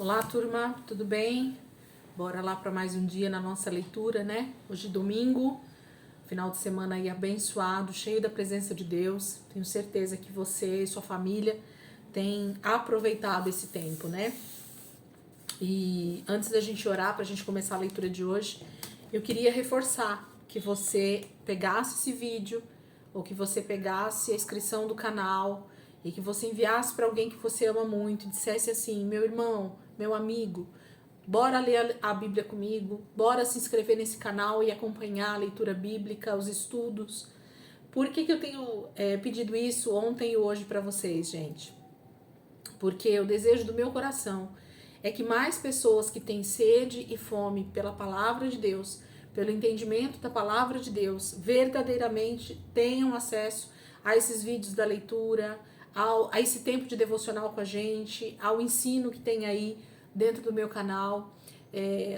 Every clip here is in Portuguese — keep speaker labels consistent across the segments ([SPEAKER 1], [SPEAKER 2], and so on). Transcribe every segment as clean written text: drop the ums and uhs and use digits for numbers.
[SPEAKER 1] Olá, turma, tudo bem? Bora lá para mais um dia na nossa leitura, né? Hoje domingo, final de semana aí abençoado, cheio da presença de Deus. Tenho certeza que você e sua família têm aproveitado esse tempo, né? E antes da gente orar, para a gente começar a leitura de hoje, eu queria reforçar que você pegasse esse vídeo ou que você pegasse a inscrição do canal e que você enviasse para alguém que você ama muito e dissesse assim: meu irmão, meu amigo, bora ler a Bíblia comigo, bora se inscrever nesse canal e acompanhar a leitura bíblica, os estudos. Por que eu tenho pedido isso ontem e hoje para vocês, gente? Porque o desejo do meu coração é que mais pessoas que têm sede e fome pela palavra de Deus, pelo entendimento da palavra de Deus, verdadeiramente tenham acesso a esses vídeos da leitura, a esse tempo de devocional com a gente, ao ensino que tem aí dentro do meu canal.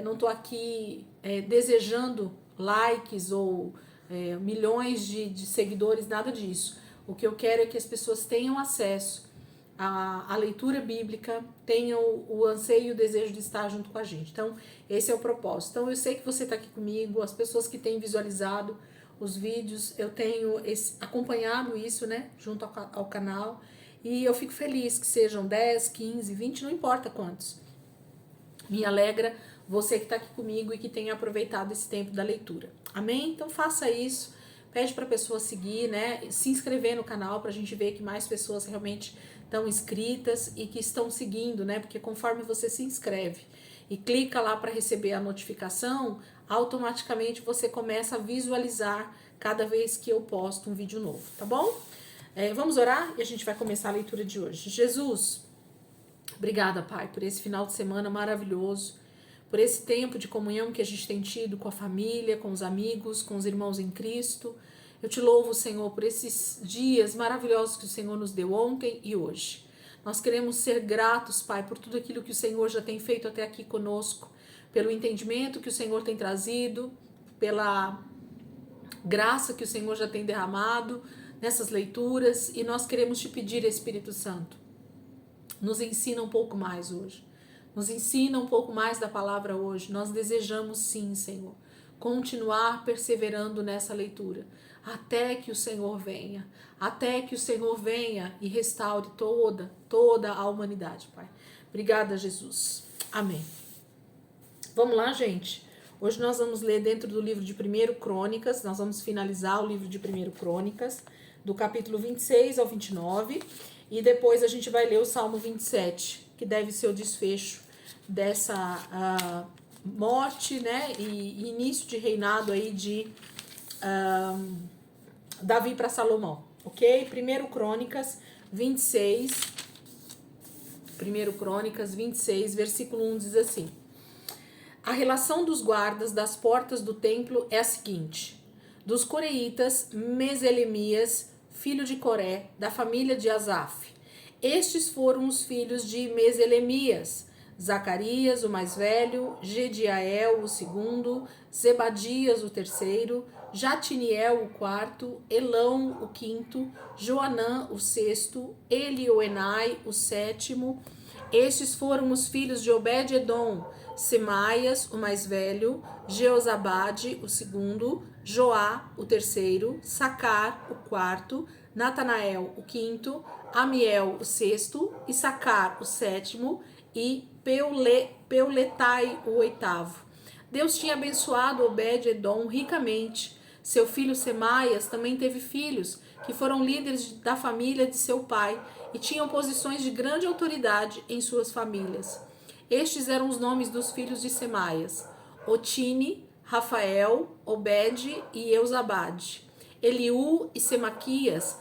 [SPEAKER 1] Não estou aqui desejando likes ou milhões de seguidores, nada disso. O que eu quero é que as pessoas tenham acesso a leitura bíblica, tenham o anseio e o desejo de estar junto com a gente. Então, esse é o propósito. Então, eu sei que você está aqui comigo, as pessoas que têm visualizado os vídeos, eu tenho acompanhado isso, né, junto ao canal, e eu fico feliz que sejam 10, 15, 20, não importa quantos. Me alegra você que está aqui comigo e que tenha aproveitado esse tempo da leitura. Amém? Então, faça isso. Pede para a pessoa seguir, né? Se inscrever no canal para a gente ver que mais pessoas realmente estão inscritas e que estão seguindo, né? Porque conforme você se inscreve e clica lá para receber a notificação, automaticamente você começa a visualizar cada vez que eu posto um vídeo novo, tá bom? Vamos orar e a gente vai começar a leitura de hoje. Jesus, obrigada, Pai, por esse final de semana maravilhoso, por esse tempo de comunhão que a gente tem tido com a família, com os amigos, com os irmãos em Cristo. Eu te louvo, Senhor, por esses dias maravilhosos que o Senhor nos deu ontem e hoje. Nós queremos ser gratos, Pai, por tudo aquilo que o Senhor já tem feito até aqui conosco, pelo entendimento que o Senhor tem trazido, pela graça que o Senhor já tem derramado nessas leituras, e nós queremos te pedir, Espírito Santo, nos ensina um pouco mais hoje. Nos ensina um pouco mais da palavra hoje. Nós desejamos sim, Senhor, continuar perseverando nessa leitura, até que o Senhor venha. Até que o Senhor venha e restaure toda a humanidade, Pai. Obrigada, Jesus. Amém. Vamos lá, gente. Hoje nós vamos ler dentro do livro de 1 Crônicas, nós vamos finalizar o livro de 1 Crônicas, do capítulo 26 ao 29, e depois a gente vai ler o Salmo 27, que deve ser o desfecho dessa morte, né, e início de reinado aí de Davi para Salomão, ok? 1 Crônicas 26, versículo 1 diz assim: a relação dos guardas das portas do templo é a seguinte: dos coreitas, Meselemias, filho de Coré, da família de Asaf. Estes foram os filhos de Meselemias: Zacarias, o mais velho, Gediael, o segundo, Zebadias, o terceiro, Jatiniel, o quarto, Elão, o quinto, Joanã, o sexto, Elioenai, o sétimo. Estes foram os filhos de Obed-edom: Semaias, o mais velho, Jeozabade, o segundo, Joá, o terceiro, Sacar, o quarto, Natanael, o quinto, Amiel, o sexto, Issacar, o sétimo, e Peuletai, o oitavo. Deus tinha abençoado Obed-edom ricamente. Seu filho Semaias também teve filhos, que foram líderes da família de seu pai e tinham posições de grande autoridade em suas famílias. Estes eram os nomes dos filhos de Semaias: Otine, Rafael, Obed e Eusabade. Eliú e Semaquias,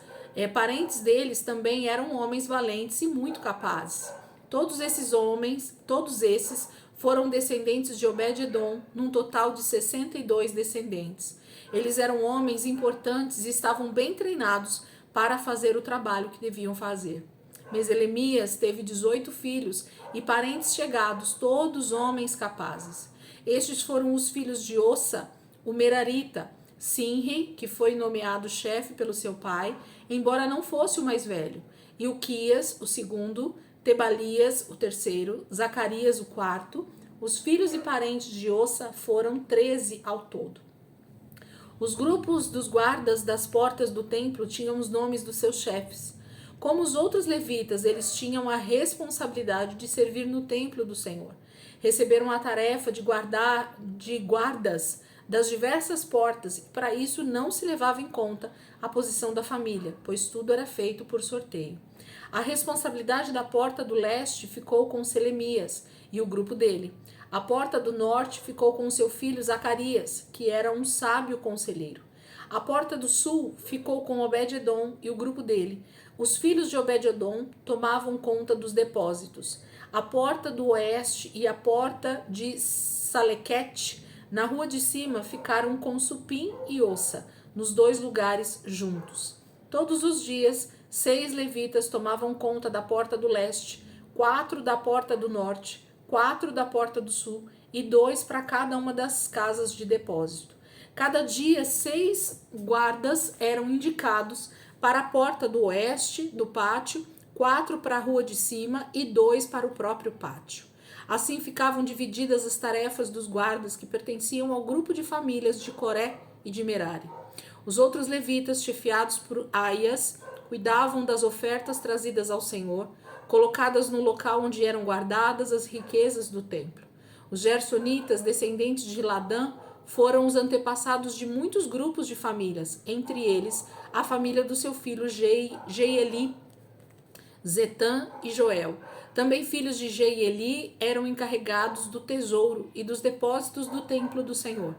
[SPEAKER 1] parentes deles, também eram homens valentes e muito capazes. Todos esses foram descendentes de Obed-edom, num total de 62 descendentes. Eles eram homens importantes e estavam bem treinados para fazer o trabalho que deviam fazer. Meselemias teve 18 filhos e parentes chegados, todos homens capazes. Estes foram os filhos de Ossa, o Merarita, Sinri, que foi nomeado chefe pelo seu pai, embora não fosse o mais velho, Ilquias, o segundo, Tebalias, o terceiro, Zacarias, o quarto. Os filhos e parentes de Ossa foram 13 ao todo. Os grupos dos guardas das portas do templo tinham os nomes dos seus chefes. Como os outros levitas, eles tinham a responsabilidade de servir no templo do Senhor. Receberam a tarefa de guardas das diversas portas, e para isso não se levava em conta a posição da família, pois tudo era feito por sorteio. A responsabilidade da porta do leste ficou com Selemias e o grupo dele. A porta do norte ficou com seu filho Zacarias, que era um sábio conselheiro. A porta do sul ficou com Obed-edom e o grupo dele. Os filhos de Obed-edom tomavam conta dos depósitos. A porta do oeste e a porta de Salequete, na rua de cima, ficaram com Supim e Ossa, nos dois lugares juntos. Todos os dias, 6 levitas tomavam conta da porta do leste, 4 da porta do norte, 4 da porta do sul e 2 para cada uma das casas de depósito. Cada dia, 6 guardas eram indicados para a porta do oeste do pátio, 4 para a rua de cima e 2 para o próprio pátio. Assim ficavam divididas as tarefas dos guardas que pertenciam ao grupo de famílias de Coré e de Merari. Os outros levitas, chefiados por Aias, cuidavam das ofertas trazidas ao Senhor, colocadas no local onde eram guardadas as riquezas do templo. Os gersonitas, descendentes de Ladã, foram os antepassados de muitos grupos de famílias, entre eles a família do seu filho Jeieli, Zetã e Joel. Também filhos de Jeieli eram encarregados do tesouro e dos depósitos do templo do Senhor.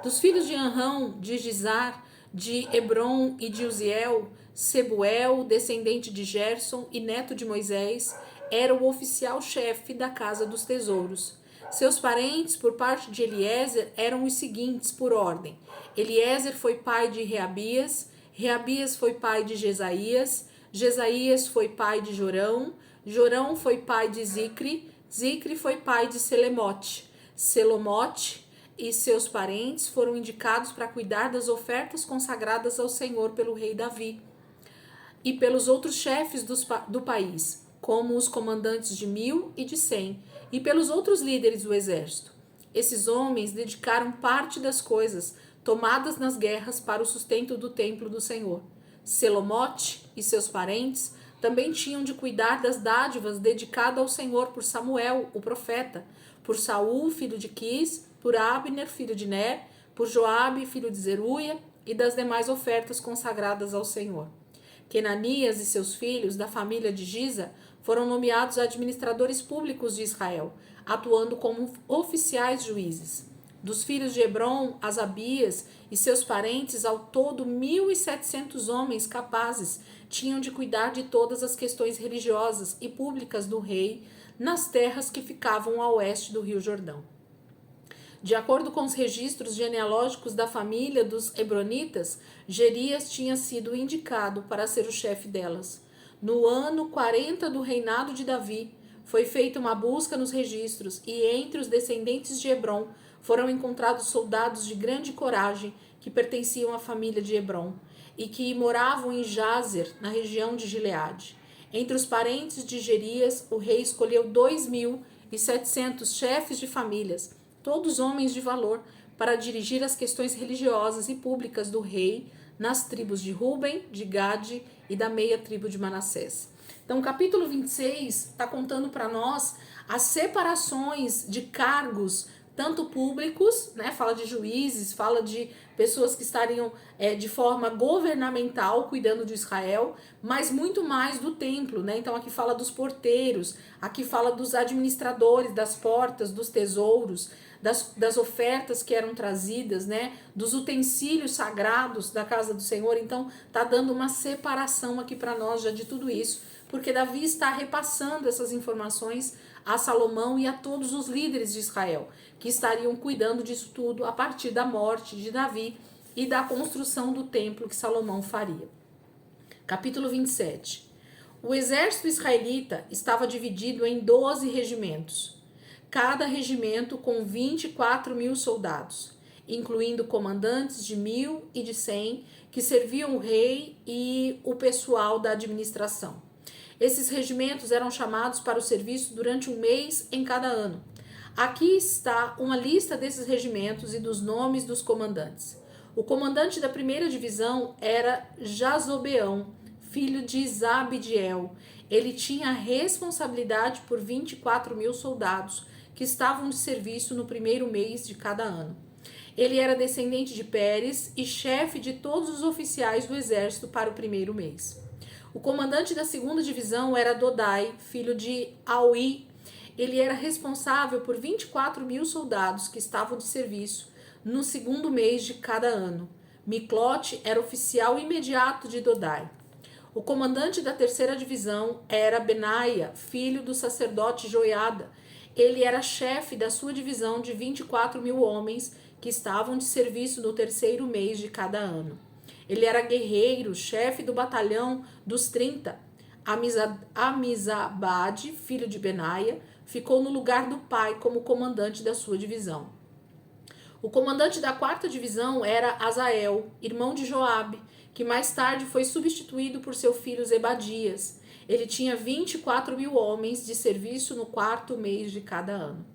[SPEAKER 1] Dos filhos de Anrão, de Gizar, de Hebron e de Uziel, Sebuel, descendente de Gerson e neto de Moisés, era o oficial-chefe da casa dos tesouros. Seus parentes, por parte de Eliezer, eram os seguintes, por ordem. Eliezer foi pai de Reabias, Reabias foi pai de Jesaías, Jesaías foi pai de Jorão, Jorão foi pai de Zicre, Zicre foi pai de Selemote, Selomote e seus parentes foram indicados para cuidar das ofertas consagradas ao Senhor pelo rei Davi e pelos outros chefes do país, como os comandantes de 1000 e de 100, e pelos outros líderes do exército. Esses homens dedicaram parte das coisas tomadas nas guerras para o sustento do templo do Senhor. Selomote e seus parentes também tinham de cuidar das dádivas dedicadas ao Senhor por Samuel, o profeta, por Saul, filho de Quis, por Abner, filho de Ner, por Joabe, filho de Zeruia, e das demais ofertas consagradas ao Senhor. Quenanias e seus filhos, da família de Giza, foram nomeados administradores públicos de Israel, atuando como oficiais juízes. Dos filhos de Hebron, Asabias e seus parentes, ao todo 1.700 homens capazes, tinham de cuidar de todas as questões religiosas e públicas do rei nas terras que ficavam a oeste do Rio Jordão. De acordo com os registros genealógicos da família dos Hebronitas, Gerias tinha sido indicado para ser o chefe delas. No ano 40 do reinado de Davi, foi feita uma busca nos registros e entre os descendentes de Hebron foram encontrados soldados de grande coragem que pertenciam à família de Hebron e que moravam em Jazer, na região de Gileade. Entre os parentes de Gerias, o rei escolheu 2.700 chefes de famílias, todos homens de valor, para dirigir as questões religiosas e públicas do rei nas tribos de Ruben, de Gade e da meia tribo de Manassés. Então, o capítulo 26 está contando para nós as separações de cargos, tanto públicos, né, fala de juízes, fala de pessoas que estariam de forma governamental cuidando de Israel, mas muito mais do templo, né? Então aqui fala dos porteiros, aqui fala dos administradores das portas, dos tesouros, das ofertas que eram trazidas, né? Dos utensílios sagrados da casa do Senhor. Então tá dando uma separação aqui para nós já de tudo isso, porque Davi está repassando essas informações a Salomão e a todos os líderes de Israel, que estariam cuidando disso tudo a partir da morte de Davi e da construção do templo que Salomão faria. Capítulo 27. O exército israelita estava dividido em 12 regimentos, cada regimento com 24.000 soldados, incluindo comandantes de 1000 e de 100 que serviam o rei e o pessoal da administração. Esses regimentos eram chamados para o serviço durante um mês em cada ano. Aqui está uma lista desses regimentos e dos nomes dos comandantes. O comandante da primeira divisão era Jazobeão, filho de Zabdiel. Ele tinha a responsabilidade por 24.000 soldados que estavam de serviço no primeiro mês de cada ano. Ele era descendente de Pérez e chefe de todos os oficiais do exército para o primeiro mês. O comandante da segunda divisão era Dodai, filho de Aui. Ele era responsável por 24.000 soldados que estavam de serviço no segundo mês de cada ano. Miclote era oficial imediato de Dodai. O comandante da terceira divisão era Benaia, filho do sacerdote Joiada. Ele era chefe da sua divisão de 24.000 homens que estavam de serviço no terceiro mês de cada ano. Ele era guerreiro, chefe do batalhão dos 30. Amizabade, filho de Benaia, ficou no lugar do pai como comandante da sua divisão. O comandante da quarta divisão era Azael, irmão de Joabe, que mais tarde foi substituído por seu filho Zebadias. Ele tinha 24.000 homens de serviço no quarto mês de cada ano.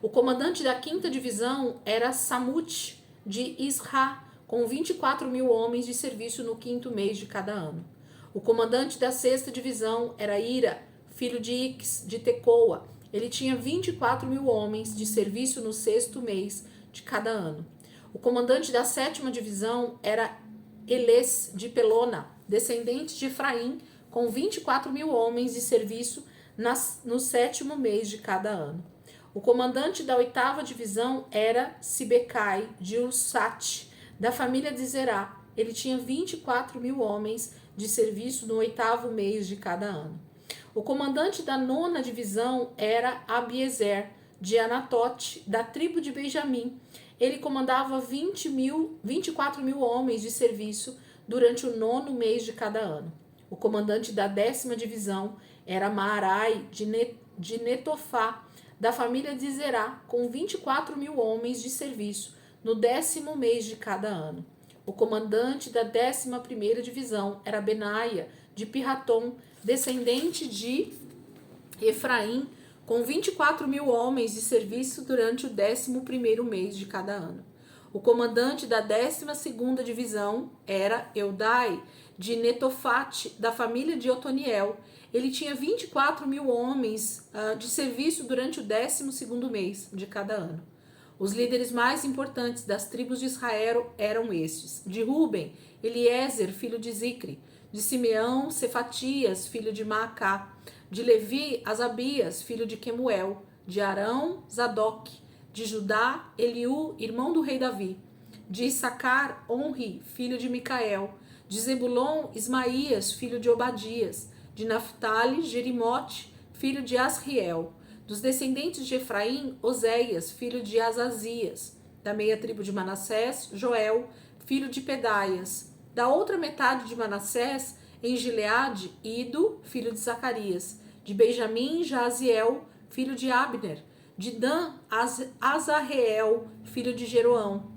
[SPEAKER 1] O comandante da quinta divisão era Samute, de Isra, com 24.000 homens de serviço no quinto mês de cada ano. O comandante da sexta divisão era Ira, filho de Ix, de Tecoa. Ele tinha 24.000 homens de serviço no sexto mês de cada ano. O comandante da sétima divisão era Eles, de Pelona, descendente de Efraim, com 24.000 homens de serviço no sétimo mês de cada ano. O comandante da oitava divisão era Sibecai, de Ussate, da família de Zerá. Ele tinha 24.000 homens de serviço no oitavo mês de cada ano. O comandante da nona divisão era Abiezer, de Anatote, da tribo de Benjamim. Ele comandava 24.000 homens de serviço durante o nono mês de cada ano. O comandante da décima divisão era Maarai, de Netofá, da família de Zerá, com 24.000 homens de serviço no décimo mês de cada ano. O comandante da 11ª divisão era Benaia, de Pirratom, descendente de Efraim, com 24.000 homens de serviço durante o 11º mês de cada ano. O comandante da 12ª divisão era Eudai, de Netofate, da família de Otoniel. Ele tinha 24.000 homens de serviço durante o 12º mês de cada ano. Os líderes mais importantes das tribos de Israel eram estes: de Ruben, Eliezer, filho de Zicre; de Simeão, Cefatias, filho de Maacá; de Levi, Asabias, filho de Quemuel; de Arão, Zadok; de Judá, Eliú, irmão do rei Davi; de Issacar, Onri, filho de Micael; de Zebulon, Ismaías, filho de Obadias; de Naphtali, Jerimote, filho de Asriel; dos descendentes de Efraim, Oséias, filho de Azazias; da meia tribo de Manassés, Joel, filho de Pedaias; da outra metade de Manassés, em Gileade, Ido, filho de Zacarias; de Benjamim, Jaziel, filho de Abner; de Dan, Azarreel, filho de Jeroão.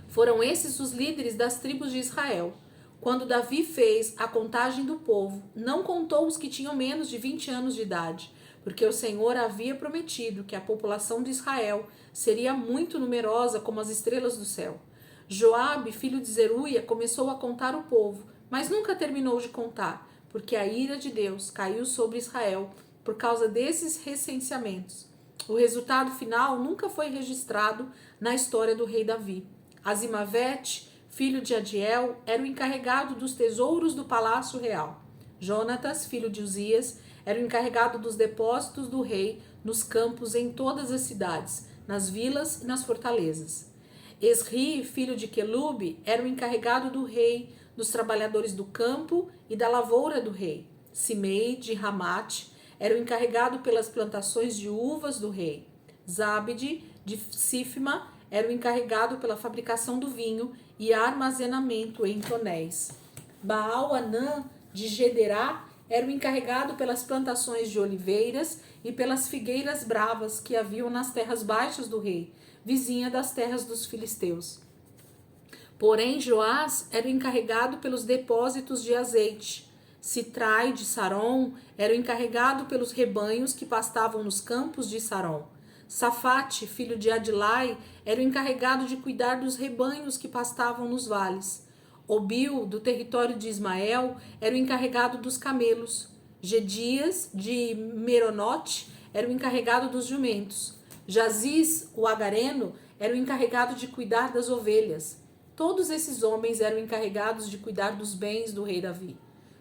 [SPEAKER 1] Foram esses os líderes das tribos de Israel. Quando Davi fez a contagem do povo, não contou os que tinham menos de 20 anos de idade, porque o Senhor havia prometido que a população de Israel seria muito numerosa como as estrelas do céu. Joabe, filho de Zeruia, começou a contar o povo, mas nunca terminou de contar, porque a ira de Deus caiu sobre Israel por causa desses recenseamentos. O resultado final nunca foi registrado na história do rei Davi. Azimavete, filho de Adiel, era o encarregado dos tesouros do palácio real. Jonatas, filho de Uzias, era o encarregado dos depósitos do rei nos campos em todas as cidades, nas vilas e nas fortalezas. Esri, filho de Quelube, era o encarregado do rei, dos trabalhadores do campo e da lavoura do rei. Simei, de Ramate, era o encarregado pelas plantações de uvas do rei. Zabde, de Sifma, era o encarregado pela fabricação do vinho e armazenamento em tonéis. Baal-Anã, de Gederá, era o encarregado pelas plantações de oliveiras e pelas figueiras bravas que haviam nas terras baixas do rei, vizinha das terras dos filisteus. Porém, Joás era o encarregado pelos depósitos de azeite. Sitrai de Saron era o encarregado pelos rebanhos que pastavam nos campos de Saron. Safate, filho de Adilai, era o encarregado de cuidar dos rebanhos que pastavam nos vales. Obil, do território de Ismael, era o encarregado dos camelos. Gedias, de Meronote, era o encarregado dos jumentos. Jaziz, o agareno, era o encarregado de cuidar das ovelhas. Todos esses homens eram encarregados de cuidar dos bens do rei Davi.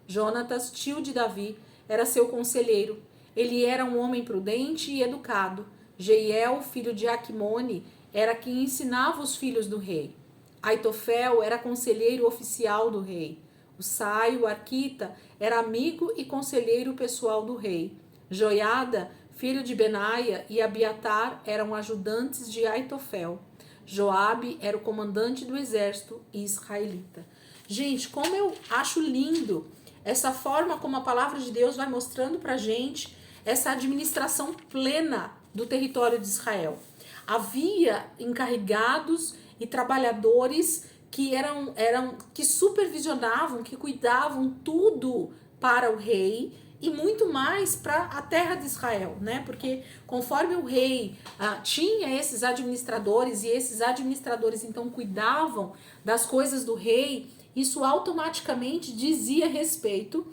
[SPEAKER 1] Jonatas, tio de Davi, era seu conselheiro. Ele era um homem prudente e educado. Jeiel, filho de Aquimone, era quem ensinava os filhos do rei. Aitofel era conselheiro oficial do rei. Usai, o arquita, era amigo e conselheiro pessoal do rei. Joiada, filho de Benaia, e Abiatar eram ajudantes de Aitofel. Joabe era o comandante do exército israelita. Gente, como eu acho lindo essa forma como a palavra de Deus vai mostrando pra gente essa administração plena do território de Israel. Havia encarregados e trabalhadores que supervisionavam, que cuidavam tudo para o rei e muito mais para a terra de Israel, né? Porque conforme o rei tinha esses administradores e esses administradores então cuidavam das coisas do rei, isso automaticamente dizia respeito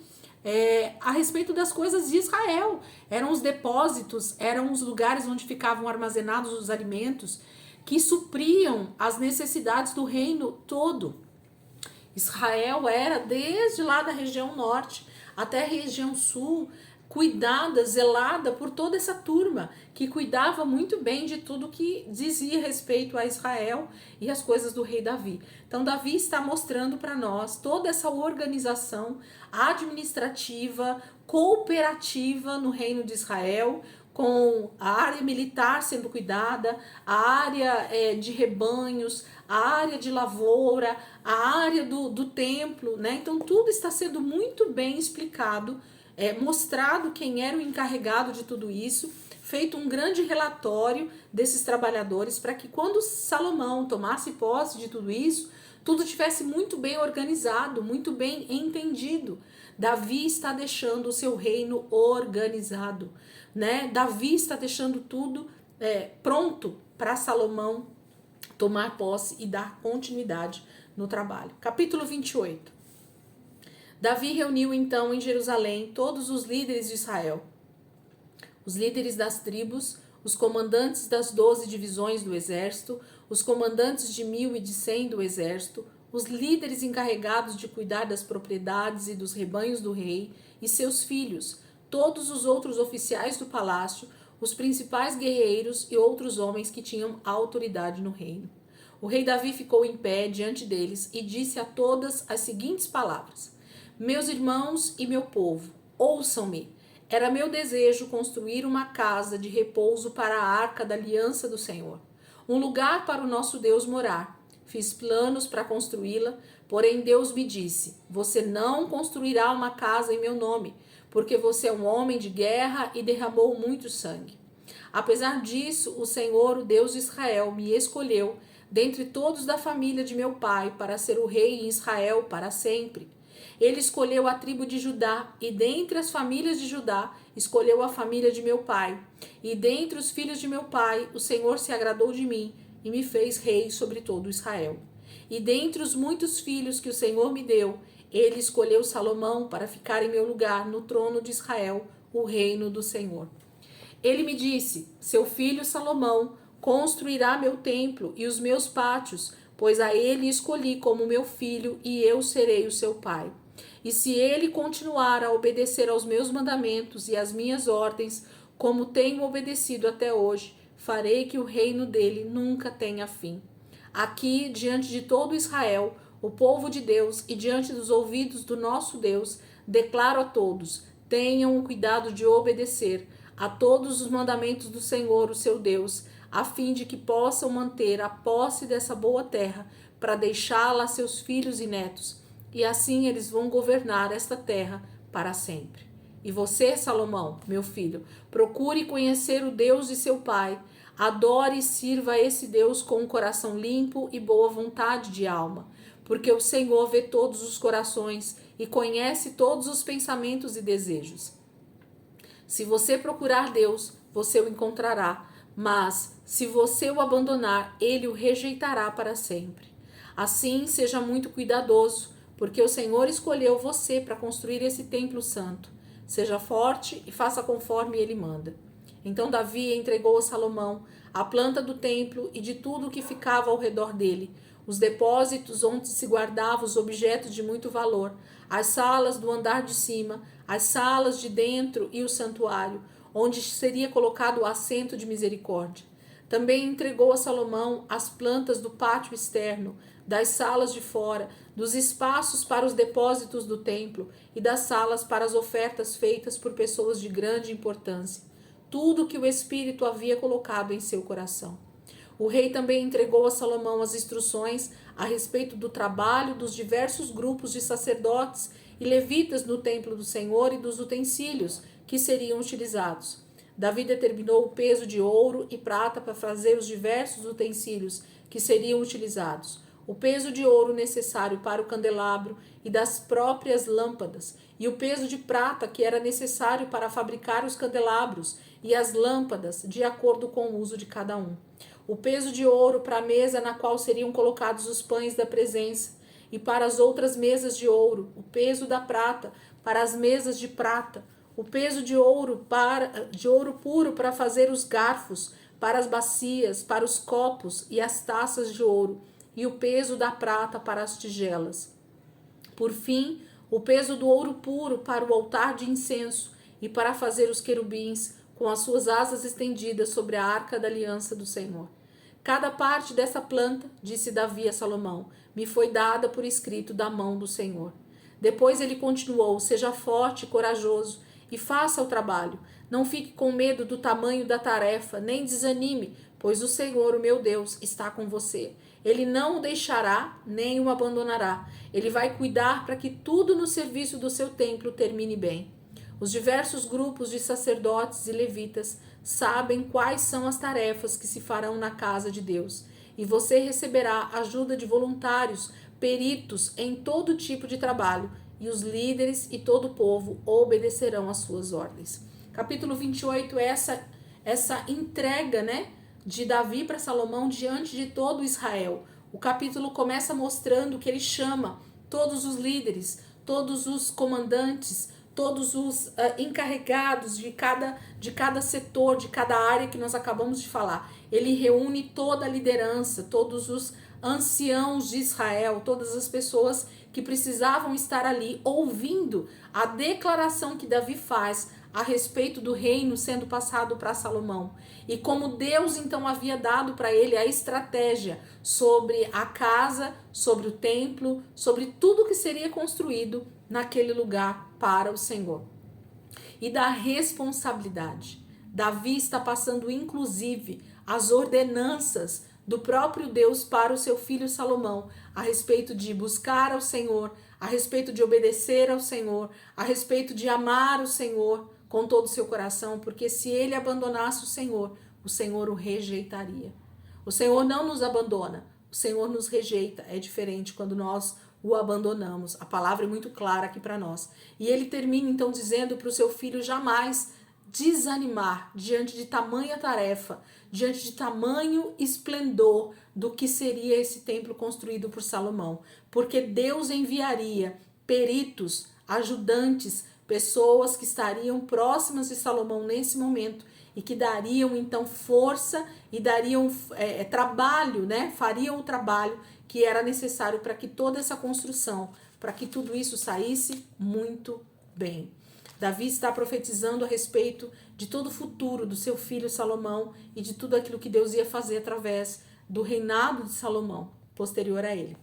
[SPEAKER 1] a respeito das coisas de Israel. Eram os depósitos, eram os lugares onde ficavam armazenados os alimentos que supriam as necessidades do reino todo. Israel era desde lá da região norte até a região sul, cuidada, zelada por toda essa turma que cuidava muito bem de tudo que dizia respeito a Israel e as coisas do rei Davi. Então Davi está mostrando para nós toda essa organização administrativa, cooperativa no reino de Israel, com a área militar sendo cuidada, a área de rebanhos, a área de lavoura, a área do templo, né? Então tudo está sendo muito bem explicado, mostrado quem era o encarregado de tudo isso, feito um grande relatório desses trabalhadores para que quando Salomão tomasse posse de tudo isso, tudo tivesse muito bem organizado, muito bem entendido. Davi está deixando o seu reino organizado, né? Davi está deixando tudo pronto para Salomão tomar posse e dar continuidade no trabalho. Capítulo 28. Davi reuniu então em Jerusalém todos os líderes de Israel, os líderes das tribos, os comandantes das 12 divisões do exército, os comandantes de 1.000 e de 100 do exército, os líderes encarregados de cuidar das propriedades e dos rebanhos do rei e seus filhos, todos os outros oficiais do palácio, os principais guerreiros e outros homens que tinham autoridade no reino. O rei Davi ficou em pé diante deles e disse a todas as seguintes palavras: Meus irmãos e meu povo, ouçam-me. Era meu desejo construir uma casa de repouso para a arca da aliança do Senhor, um lugar para o nosso Deus morar. Fiz planos para construí-la, porém Deus me disse: Você não construirá uma casa em meu nome, porque você é um homem de guerra e derramou muito sangue. Apesar disso, o Senhor, o Deus de Israel, me escolheu dentre todos da família de meu pai para ser o rei em Israel para sempre. Ele escolheu a tribo de Judá, e dentre as famílias de Judá, escolheu a família de meu pai. E dentre os filhos de meu pai, o Senhor se agradou de mim e me fez rei sobre todo Israel. E dentre os muitos filhos que o Senhor me deu, ele escolheu Salomão para ficar em meu lugar no trono de Israel, o reino do Senhor. Ele me disse: Seu filho Salomão construirá meu templo e os meus pátios, pois a ele escolhi como meu filho e eu serei o seu pai. E se ele continuar a obedecer aos meus mandamentos e às minhas ordens, como tenho obedecido até hoje, farei que o reino dele nunca tenha fim. Aqui, diante de todo Israel, o povo de Deus, e diante dos ouvidos do nosso Deus, declaro a todos: tenham o cuidado de obedecer a todos os mandamentos do Senhor, o seu Deus, a fim de que possam manter a posse dessa boa terra para deixá-la a seus filhos e netos, e assim eles vão governar esta terra para sempre. E você, Salomão, meu filho, procure conhecer o Deus de seu pai, adore e sirva a esse Deus com um coração limpo e boa vontade de alma. porque o Senhor vê todos os corações e conhece todos os pensamentos e desejos. Se você procurar Deus, você o encontrará, mas se você o abandonar, ele o rejeitará para sempre. Assim, seja muito cuidadoso, porque o Senhor escolheu você para construir esse templo santo. Seja forte e faça conforme ele manda. Então Davi entregou a Salomão a planta do templo e de tudo o que ficava ao redor dele, os depósitos onde se guardavam os objetos de muito valor, as salas do andar de cima, as salas de dentro e o santuário, onde seria colocado o assento de misericórdia. Também entregou a Salomão as plantas do pátio externo, das salas de fora, dos espaços para os depósitos do templo e das salas para as ofertas feitas por pessoas de grande importância. Tudo que o Espírito havia colocado em seu coração. O rei também entregou a Salomão as instruções a respeito do trabalho dos diversos grupos de sacerdotes e levitas no templo do Senhor e dos utensílios que seriam utilizados. Davi determinou o peso de ouro e prata para fazer os diversos utensílios que seriam utilizados, o peso de ouro necessário para o candelabro e das próprias lâmpadas, e o peso de prata que era necessário para fabricar os candelabros e as lâmpadas, de acordo com o uso de cada um. O peso de ouro para a mesa na qual seriam colocados os pães da presença, e para as outras mesas de ouro, o peso da prata para as mesas de prata, o peso de ouro puro para fazer os garfos, para as bacias, para os copos e as taças de ouro, e o peso da prata para as tigelas. Por fim, o peso do ouro puro para o altar de incenso e para fazer os querubins com as suas asas estendidas sobre a arca da aliança do Senhor. Cada parte dessa planta, disse Davi a Salomão, me foi dada por escrito da mão do Senhor. Depois ele continuou, seja forte e corajoso e faça o trabalho. Não fique com medo do tamanho da tarefa, nem desanime, pois o Senhor, o meu Deus, está com você. Ele não o deixará, nem o abandonará. Ele vai cuidar para que tudo no serviço do seu templo termine bem. Os diversos grupos de sacerdotes e levitas sabem quais são as tarefas que se farão na casa de Deus, e você receberá ajuda de voluntários, peritos em todo tipo de trabalho, e os líderes e todo o povo obedecerão às suas ordens. Capítulo 28 é essa entrega, de Davi para Salomão diante de todo Israel. O capítulo começa mostrando que ele chama todos os líderes, todos os comandantes, todos os encarregados de cada setor, de cada área que nós acabamos de falar. Ele reúne toda a liderança, todos os anciãos de Israel, todas as pessoas que precisavam estar ali ouvindo a declaração que Davi faz a respeito do reino sendo passado para Salomão. E como Deus então havia dado para ele a estratégia sobre a casa, sobre o templo, sobre tudo que seria construído naquele lugar para o Senhor. E da responsabilidade. Davi está passando inclusive as ordenanças do próprio Deus para o seu filho Salomão, a respeito de buscar ao Senhor, a respeito de obedecer ao Senhor, a respeito de amar o Senhor com todo o seu coração, porque se ele abandonasse o Senhor o rejeitaria. O Senhor não nos abandona, o Senhor nos rejeita. É diferente quando nós o abandonamos. A palavra é muito clara aqui para nós. E ele termina então dizendo para o seu filho jamais desanimar diante de tamanha tarefa, diante de tamanho esplendor do que seria esse templo construído por Salomão, porque Deus enviaria peritos, ajudantes, pessoas que estariam próximas de Salomão nesse momento e que dariam então força e dariam trabalho, fariam o trabalho que era necessário para que toda essa construção, para que tudo isso saísse muito bem. Davi está profetizando a respeito de todo o futuro do seu filho Salomão e de tudo aquilo que Deus ia fazer através do reinado de Salomão, posterior a ele.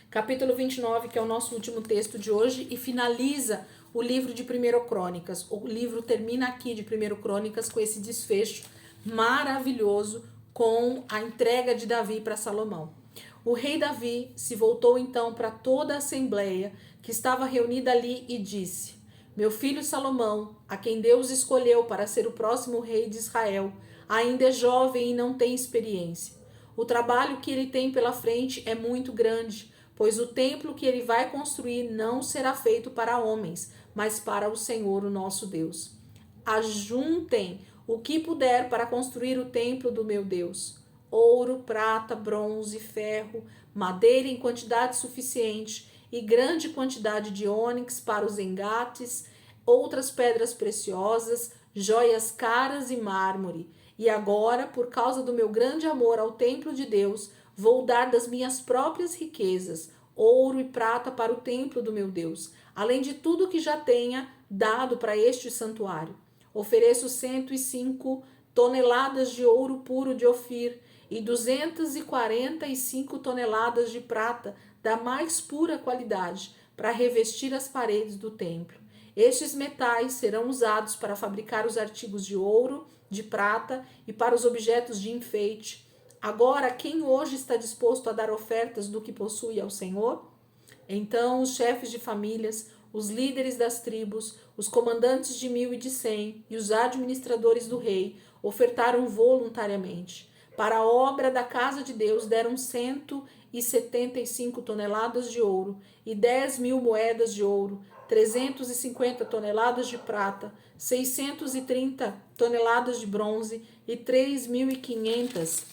[SPEAKER 1] Capítulo 29, que é o nosso último texto de hoje, e finaliza o livro de 1 Crônicas. O livro termina aqui de 1 Crônicas com esse desfecho maravilhoso com a entrega de Davi para Salomão. O rei Davi se voltou então para toda a assembleia que estava reunida ali e disse: meu filho Salomão, a quem Deus escolheu para ser o próximo rei de Israel, ainda é jovem e não tem experiência. O trabalho que ele tem pela frente é muito grande, pois o templo que ele vai construir não será feito para homens, mas para o Senhor, o nosso Deus. Ajuntem o que puder para construir o templo do meu Deus: ouro, prata, bronze, ferro, madeira em quantidade suficiente e grande quantidade de ônix para os engates, outras pedras preciosas, joias caras e mármore. E agora, por causa do meu grande amor ao templo de Deus, vou dar das minhas próprias riquezas, ouro e prata para o templo do meu Deus, além de tudo que já tenha dado para este santuário. Ofereço 105 toneladas de ouro puro de Ofir e 245 toneladas de prata da mais pura qualidade para revestir as paredes do templo. Estes metais serão usados para fabricar os artigos de ouro, de prata e para os objetos de enfeite. Agora, quem hoje está disposto a dar ofertas do que possui ao Senhor? Então os chefes de famílias, os líderes das tribos, os comandantes de 1.000 e de 100 e os administradores do rei ofertaram voluntariamente. Para a obra da casa de Deus deram 175 toneladas de ouro e 10.000 moedas de ouro, 350 toneladas de prata, 630 toneladas de bronze e 3.500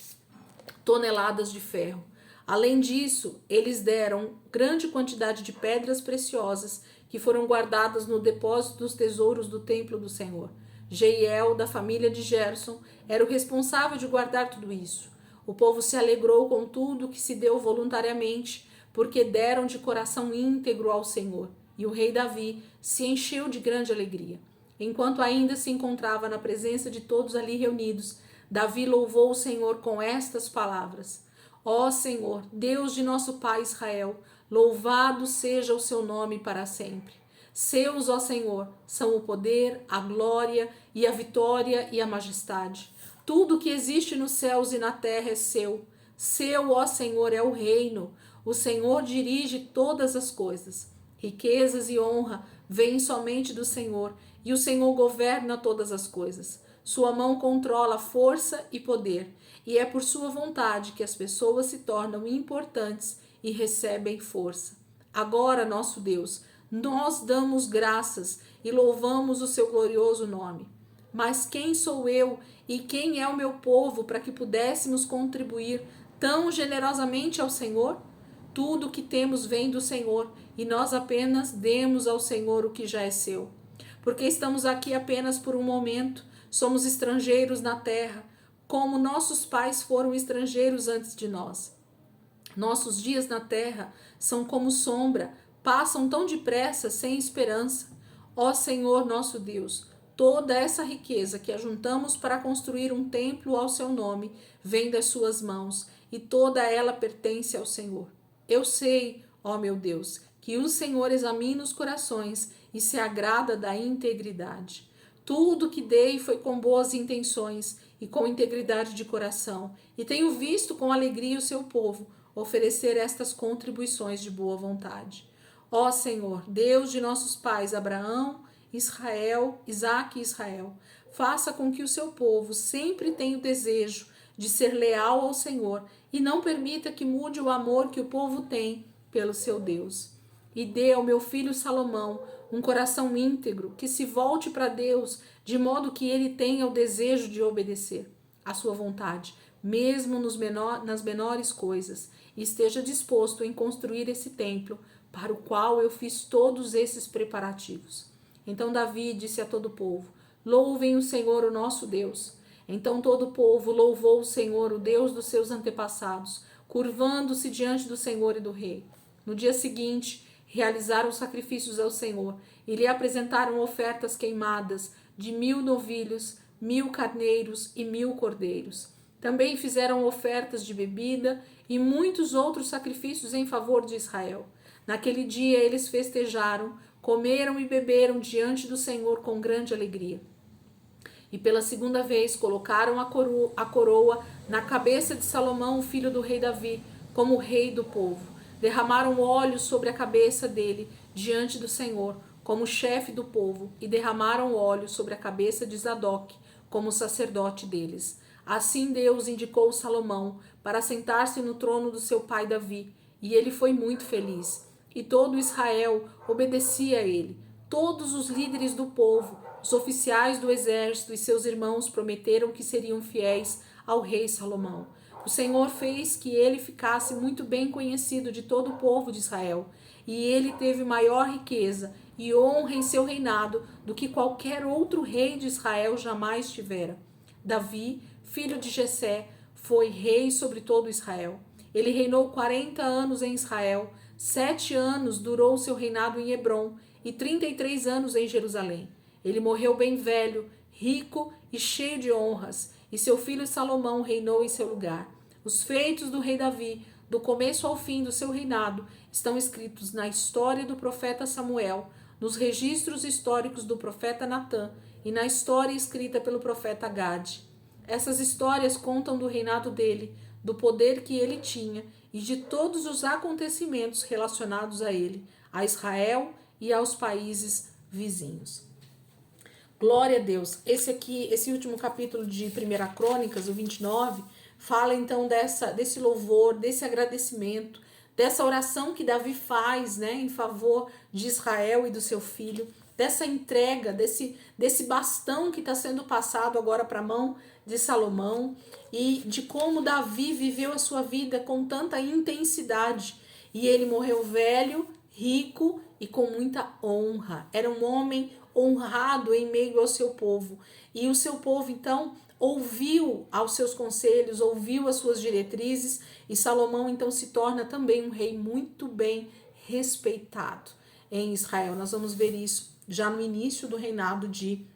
[SPEAKER 1] toneladas de ferro. Além disso, eles deram grande quantidade de pedras preciosas que foram guardadas no depósito dos tesouros do templo do Senhor. Jeiel, da família de Gerson, era o responsável de guardar tudo isso. O povo se alegrou com tudo que se deu voluntariamente, porque deram de coração íntegro ao Senhor. E o rei Davi se encheu de grande alegria. Enquanto ainda se encontrava na presença de todos ali reunidos, Davi louvou o Senhor com estas palavras: Ó Senhor, Deus de nosso pai Israel, louvado seja o seu nome para sempre. Seus, ó Senhor, são o poder, a glória e a vitória e a majestade. Tudo que existe nos céus e na terra é seu. Seu, ó Senhor, é o reino. O Senhor dirige todas as coisas. Riquezas e honra vêm somente do Senhor, e o Senhor governa todas as coisas. Sua mão controla força e poder, e é por sua vontade que as pessoas se tornam importantes e recebem força. Agora, nosso Deus, nós damos graças e louvamos o seu glorioso nome. Mas quem sou eu e quem é o meu povo para que pudéssemos contribuir tão generosamente ao Senhor? Tudo o que temos vem do Senhor, e nós apenas demos ao Senhor o que já é seu. Porque estamos aqui apenas por um momento, somos estrangeiros na terra, como nossos pais foram estrangeiros antes de nós. Nossos dias na terra são como sombra, passam tão depressa, sem esperança. Ó Senhor nosso Deus, toda essa riqueza que ajuntamos para construir um templo ao seu nome vem das suas mãos, e toda ela pertence ao Senhor. Eu sei, ó meu Deus, que o Senhor examina os corações e se agrada da integridade. Tudo que dei foi com boas intenções e com integridade de coração, e tenho visto com alegria o seu povo oferecer estas contribuições de boa vontade. Ó Senhor, Deus de nossos pais Abraão, Israel, Isaque e Israel, faça com que o seu povo sempre tenha o desejo de ser leal ao Senhor e não permita que mude o amor que o povo tem pelo seu Deus. E dê ao meu filho Salomão um coração íntegro, que se volte para Deus, de modo que ele tenha o desejo de obedecer à sua vontade, mesmo nas menores coisas, e esteja disposto em construir esse templo, para o qual eu fiz todos esses preparativos. Então Davi disse a todo o povo: louvem o Senhor, o nosso Deus. Então todo o povo louvou o Senhor, o Deus dos seus antepassados, curvando-se diante do Senhor e do rei. No dia seguinte, realizaram sacrifícios ao Senhor e lhe apresentaram ofertas queimadas de 1.000 novilhos, 1.000 carneiros e 1.000 cordeiros. Também fizeram ofertas de bebida e muitos outros sacrifícios em favor de Israel. Naquele dia eles festejaram, comeram e beberam diante do Senhor com grande alegria. E pela segunda vez colocaram a coroa na cabeça de Salomão, filho do rei Davi, como rei do povo. Derramaram óleo sobre a cabeça dele diante do Senhor, como chefe do povo, e derramaram óleo sobre a cabeça de Zadok, como sacerdote deles. Assim Deus indicou Salomão para sentar-se no trono do seu pai Davi, e ele foi muito feliz. E todo Israel obedecia a ele. Todos os líderes do povo, os oficiais do exército e seus irmãos prometeram que seriam fiéis ao rei Salomão. O Senhor fez que ele ficasse muito bem conhecido de todo o povo de Israel, e ele teve maior riqueza e honra em seu reinado do que qualquer outro rei de Israel jamais tivera. Davi, filho de Jessé, foi rei sobre todo Israel. Ele reinou 40 anos em Israel, 7 anos durou seu reinado em Hebrom e 33 anos em Jerusalém. Ele morreu bem velho, rico e cheio de honras, e seu filho Salomão reinou em seu lugar. Os feitos do rei Davi, do começo ao fim do seu reinado, estão escritos na história do profeta Samuel, nos registros históricos do profeta Natã e na história escrita pelo profeta Gade. Essas histórias contam do reinado dele, do poder que ele tinha e de todos os acontecimentos relacionados a ele, a Israel e aos países vizinhos. Glória a Deus. Esse último capítulo de 1 Crônicas, o 29, fala então desse louvor, desse agradecimento, dessa oração que Davi faz, né, em favor de Israel e do seu filho, dessa entrega, desse bastão que está sendo passado agora para a mão de Salomão, e de como Davi viveu a sua vida com tanta intensidade. E ele morreu velho, rico e com muita honra. Era um homem honrado em meio ao seu povo. E o seu povo, então, ouviu aos seus conselhos, ouviu as suas diretrizes, e Salomão, então, se torna também um rei muito bem respeitado em Israel. Nós vamos ver isso já no início do reinado de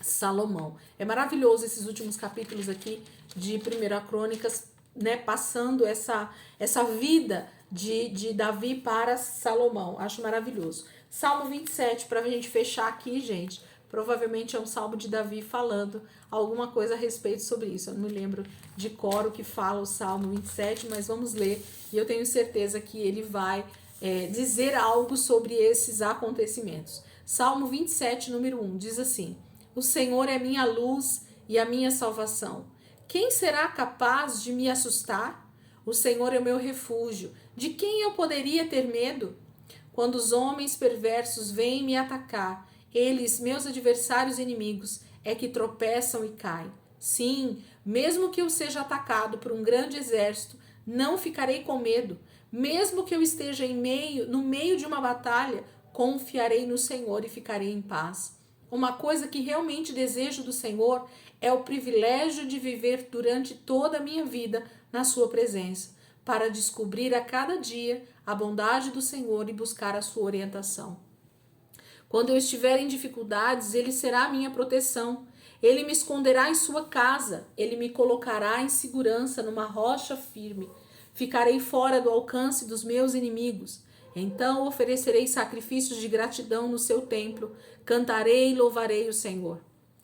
[SPEAKER 1] Salomão. É maravilhoso esses últimos capítulos aqui de 1 Crônicas, né, passando essa vida de Davi para Salomão. Acho maravilhoso. Salmo 27, para a gente fechar aqui, gente, provavelmente é um salmo de Davi falando alguma coisa a respeito sobre isso. Eu não me lembro de cor o que fala o Salmo 27, mas vamos ler, e eu tenho certeza que ele vai dizer algo sobre esses acontecimentos. Salmo 27, número 1, diz assim: O Senhor é minha luz e a minha salvação. Quem será capaz de me assustar? O Senhor é o meu refúgio. De quem eu poderia ter medo? Quando os homens perversos vêm me atacar, eles, meus adversários inimigos, é que tropeçam e caem. Sim, mesmo que eu seja atacado por um grande exército, não ficarei com medo. Mesmo que eu esteja no meio de uma batalha, confiarei no Senhor e ficarei em paz. Uma coisa que realmente desejo do Senhor é o privilégio de viver durante toda a minha vida na sua presença, para descobrir a cada dia a bondade do Senhor e buscar a sua orientação. Quando eu estiver em dificuldades, Ele será a minha proteção. Ele me esconderá em sua casa, Ele me colocará em segurança numa rocha firme. Ficarei fora do alcance dos meus inimigos. Então oferecerei sacrifícios de gratidão no seu templo, cantarei e louvarei o Senhor.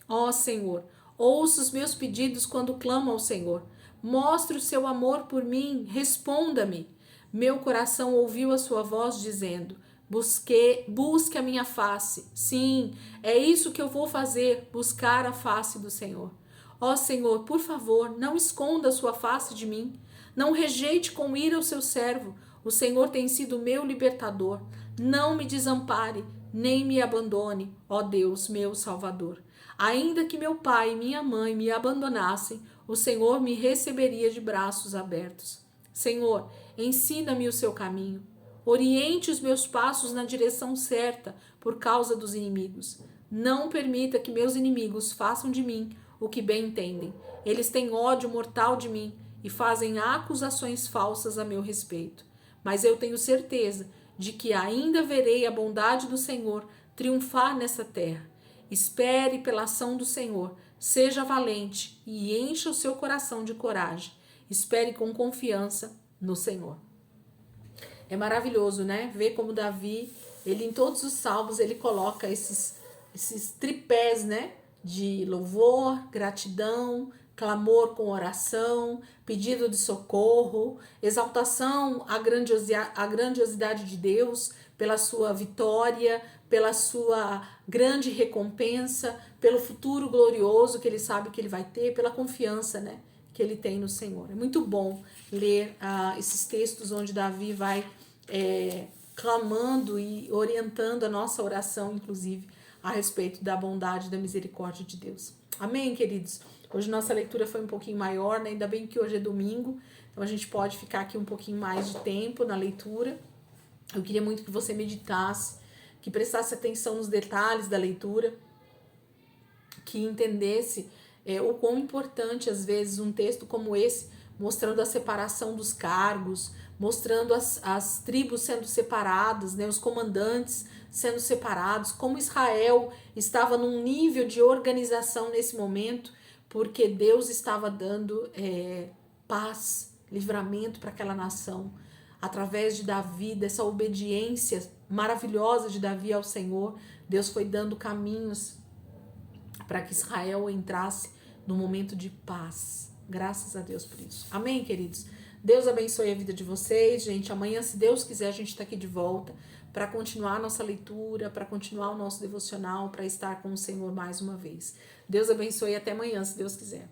[SPEAKER 1] Ó Senhor, ouça os meus pedidos quando clamo ao Senhor. Mostre o seu amor por mim, responda-me. Meu coração ouviu a sua voz dizendo: busque a minha face. Sim, é isso que eu vou fazer, buscar a face do Senhor. Ó Senhor, por favor, não esconda a sua face de mim. Não rejeite com ira o seu servo. O Senhor tem sido meu libertador. Não me desampare, nem me abandone, ó Deus, meu Salvador. Ainda que meu pai e minha mãe me abandonassem, o Senhor me receberia de braços abertos. Senhor, ensina-me o seu caminho. Oriente os meus passos na direção certa por causa dos inimigos. Não permita que meus inimigos façam de mim o que bem entendem. Eles têm ódio mortal de mim e fazem acusações falsas a meu respeito. Mas eu tenho certeza de que ainda verei a bondade do Senhor triunfar nessa terra. Espere pela ação do Senhor, seja valente e encha o seu coração de coragem. Espere com confiança no Senhor. É maravilhoso, né? Ver como Davi, ele em todos os salmos, ele coloca esses tripés, né? De louvor, gratidão, clamor com oração, pedido de socorro, exaltação à grandiosidade de Deus pela sua vitória, pela sua grande recompensa, pelo futuro glorioso que ele sabe que ele vai ter, pela confiança, né, que ele tem no Senhor. É muito bom ler esses textos onde Davi vai clamando e orientando a nossa oração, inclusive, a respeito da bondade e da misericórdia de Deus. Amém, queridos? Hoje nossa leitura foi um pouquinho maior, né? Ainda bem que hoje é domingo, então a gente pode ficar aqui um pouquinho mais de tempo na leitura. Eu queria muito que você meditasse, que prestasse atenção nos detalhes da leitura, que entendesse o quão importante, às vezes, um texto como esse, mostrando a separação dos cargos, mostrando as tribos sendo separadas, né, os comandantes sendo separados, como Israel estava num nível de organização nesse momento, porque Deus estava dando paz, livramento para aquela nação, através de Davi, dessa obediência maravilhosa de Davi ao Senhor. Deus foi dando caminhos para que Israel entrasse no momento de paz. Graças a Deus por isso. Amém, queridos? Deus abençoe a vida de vocês, gente. Amanhã, se Deus quiser, a gente está aqui de volta para continuar a nossa leitura, para continuar o nosso devocional, para estar com o Senhor mais uma vez. Deus abençoe e até amanhã, se Deus quiser.